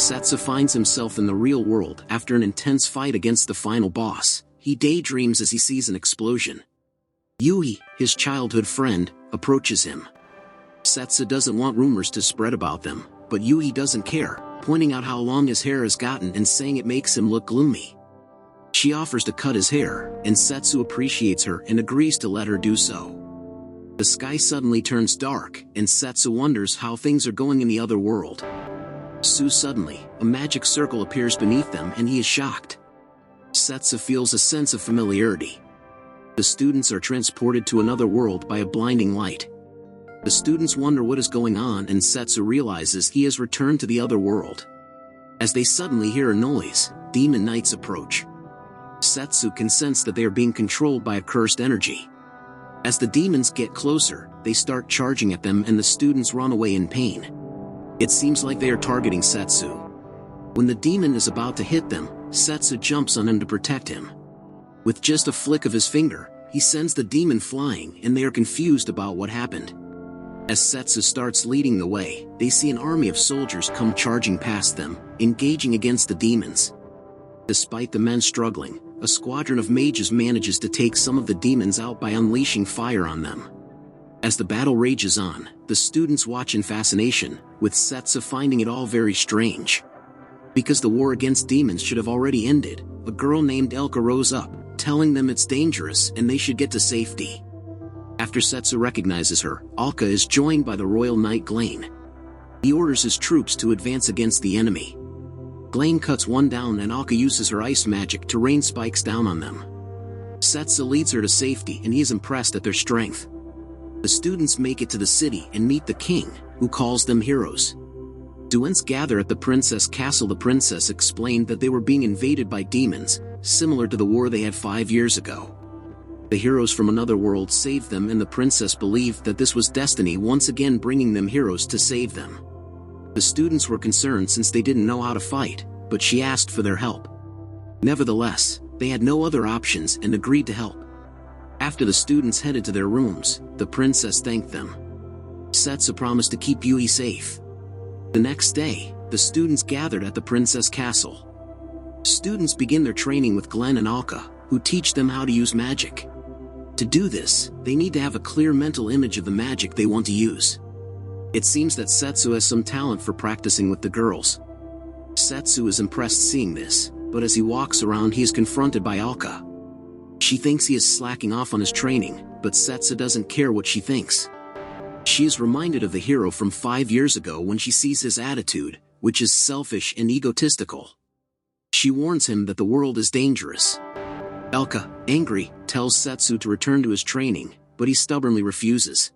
Setsu finds himself in the real world after an intense fight against the final boss. He daydreams as he sees an explosion. Yuhi, his childhood friend, approaches him. Setsu doesn't want rumors to spread about them, but Yuhi doesn't care, pointing out how long his hair has gotten and saying it makes him look gloomy. She offers to cut his hair, and Setsu appreciates her and agrees to let her do so. The sky suddenly turns dark, and Setsu wonders how things are going in the other world. Suddenly, a magic circle appears beneath them and he is shocked. Setsu feels a sense of familiarity. The students are transported to another world by a blinding light. The students wonder what is going on and Setsu realizes he has returned to the other world. As they suddenly hear a noise, demon knights approach. Setsu can sense that they are being controlled by a cursed energy. As the demons get closer, they start charging at them and the students run away in pain. It seems like they are targeting Setsu. When the demon is about to hit them, Setsu jumps on him to protect him. With just a flick of his finger, he sends the demon flying and they are confused about what happened. As Setsu starts leading the way, they see an army of soldiers come charging past them, engaging against the demons. Despite the men struggling, a squadron of mages manages to take some of the demons out by unleashing fire on them. As the battle rages on, the students watch in fascination, with Setsu finding it all very strange. Because the war against demons should have already ended, a girl named Elka rose up, telling them it's dangerous and they should get to safety. After Setsu recognizes her, Alka is joined by the royal knight Glain. He orders his troops to advance against the enemy. Glain cuts one down and Alka uses her ice magic to rain spikes down on them. Setsu leads her to safety and he is impressed at their strength. The students make it to the city and meet the king, who calls them heroes. Students gather at the princess castle. The princess explained that they were being invaded by demons, similar to the war they had 5 years ago. The heroes from another world saved them and the princess believed that this was destiny once again bringing them heroes to save them. The students were concerned since they didn't know how to fight, but she asked for their help. Nevertheless, they had no other options and agreed to help. After the students headed to their rooms, the princess thanked them. Setsu promised to keep Yuhi safe. The next day, the students gathered at the princess castle. Students begin their training with Glenn and Alka, who teach them how to use magic. To do this, they need to have a clear mental image of the magic they want to use. It seems that Setsu has some talent for practicing with the girls. Setsu is impressed seeing this, but as he walks around he is confronted by Alka. She thinks he is slacking off on his training, but Setsu doesn't care what she thinks. She is reminded of the hero from 5 years ago when she sees his attitude, which is selfish and egotistical. She warns him that the world is dangerous. Alka, angry, tells Setsu to return to his training, but he stubbornly refuses.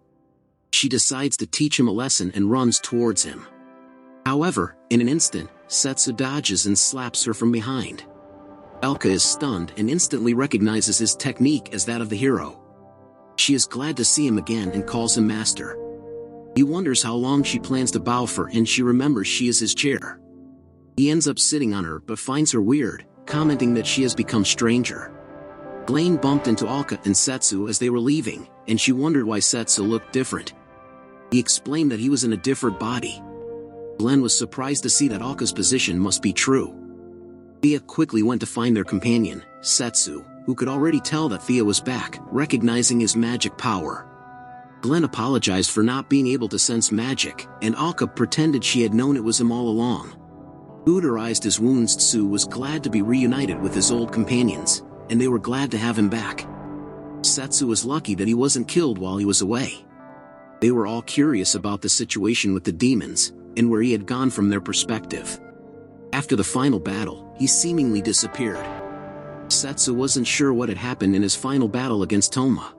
She decides to teach him a lesson and runs towards him. However, in an instant, Setsu dodges and slaps her from behind. Alka is stunned and instantly recognizes his technique as that of the hero. She is glad to see him again and calls him master. He wonders how long she plans to bow for and she remembers she is his chair. He ends up sitting on her but finds her weird, commenting that she has become stranger. Glain bumped into Alka and Setsu as they were leaving, and she wondered why Setsu looked different. He explained that he was in a different body. Glenn was surprised to see that Alka's position must be true. Thea quickly went to find their companion, Setsu, who could already tell that Thea was back, recognizing his magic power. Glenn apologized for not being able to sense magic, and Alka pretended she had known it was him all along. Cauterized his wounds. Tsu was glad to be reunited with his old companions, and they were glad to have him back. Setsu was lucky that he wasn't killed while he was away. They were all curious about the situation with the demons, and where he had gone from their perspective. After the final battle, he seemingly disappeared. Setsu wasn't sure what had happened in his final battle against Toma.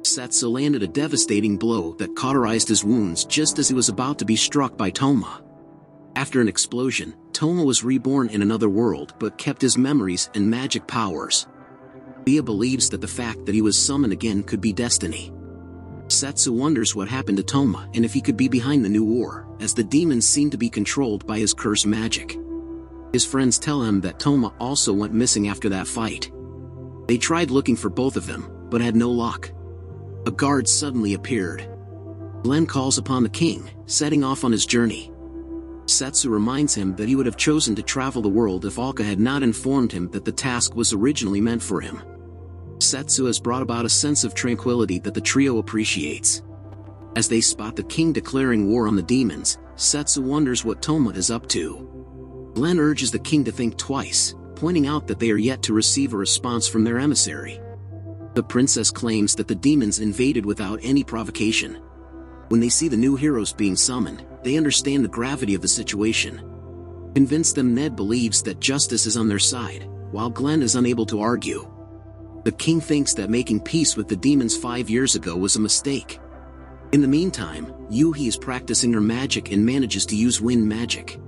Setsu landed a devastating blow that cauterized his wounds just as he was about to be struck by Toma. After an explosion, Toma was reborn in another world but kept his memories and magic powers. Thea believes that the fact that he was summoned again could be destiny. Setsu wonders what happened to Toma and if he could be behind the new war, as the demons seem to be controlled by his cursed magic. His friends tell him that Toma also went missing after that fight. They tried looking for both of them, but had no luck. A guard suddenly appeared. Glenn calls upon the king, setting off on his journey. Setsu reminds him that he would have chosen to travel the world if Alka had not informed him that the task was originally meant for him. Setsu has brought about a sense of tranquility that the trio appreciates. As they spot the king declaring war on the demons, Setsu wonders what Toma is up to. Glenn urges the king to think twice, pointing out that they are yet to receive a response from their emissary. The princess claims that the demons invaded without any provocation. When they see the new heroes being summoned, they understand the gravity of the situation. Convince them, Ned believes that justice is on their side, while Glenn is unable to argue. The king thinks that making peace with the demons 5 years ago was a mistake. In the meantime, Yuhi is practicing her magic and manages to use wind magic.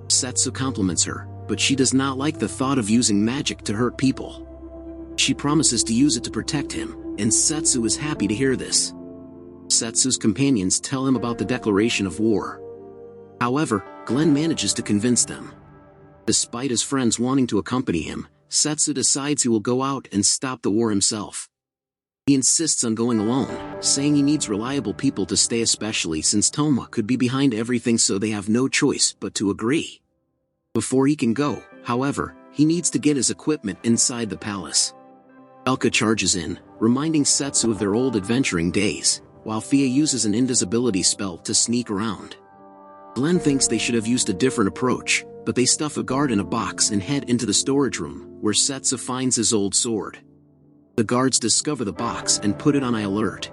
Setsu compliments her, but she does not like the thought of using magic to hurt people. She promises to use it to protect him, and Setsu is happy to hear this. Setsu's companions tell him about the declaration of war. However, Glenn manages to convince them. Despite his friends wanting to accompany him, Setsu decides he will go out and stop the war himself. He insists on going alone, saying he needs reliable people to stay, especially since Toma could be behind everything, so they have no choice but to agree. Before he can go, however, he needs to get his equipment inside the palace. Elka charges in, reminding Setsu of their old adventuring days, while Fia uses an invisibility spell to sneak around. Glenn thinks they should have used a different approach, but they stuff a guard in a box and head into the storage room, where Setsu finds his old sword. The guards discover the box and put it on high alert.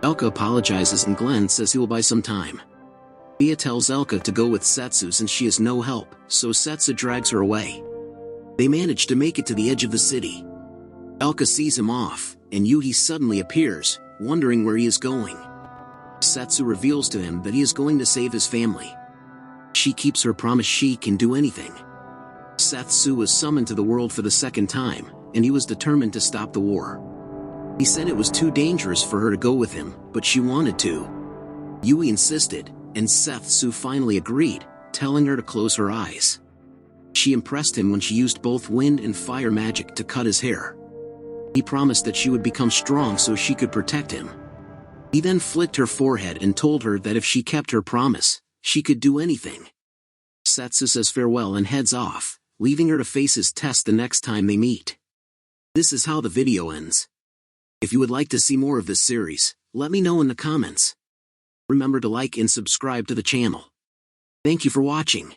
Elka apologizes and Glenn says he will buy some time. Fia tells Elka to go with Setsu since she is no help, so Setsu drags her away. They manage to make it to the edge of the city. Elka sees him off, and Yuhi suddenly appears, wondering where he is going. Setsu reveals to him that he is going to save his family. She keeps her promise she can do anything. Setsu was summoned to the world for the second time, and he was determined to stop the war. He said it was too dangerous for her to go with him, but she wanted to. Yuhi insisted, and Setsu finally agreed, telling her to close her eyes. She impressed him when she used both wind and fire magic to cut his hair. He promised that she would become strong so she could protect him. He then flicked her forehead and told her that if she kept her promise, she could do anything. Setsu says farewell and heads off, leaving her to face his test the next time they meet. This is how the video ends. If you would like to see more of this series, let me know in the comments. Remember to like and subscribe to the channel. Thank you for watching.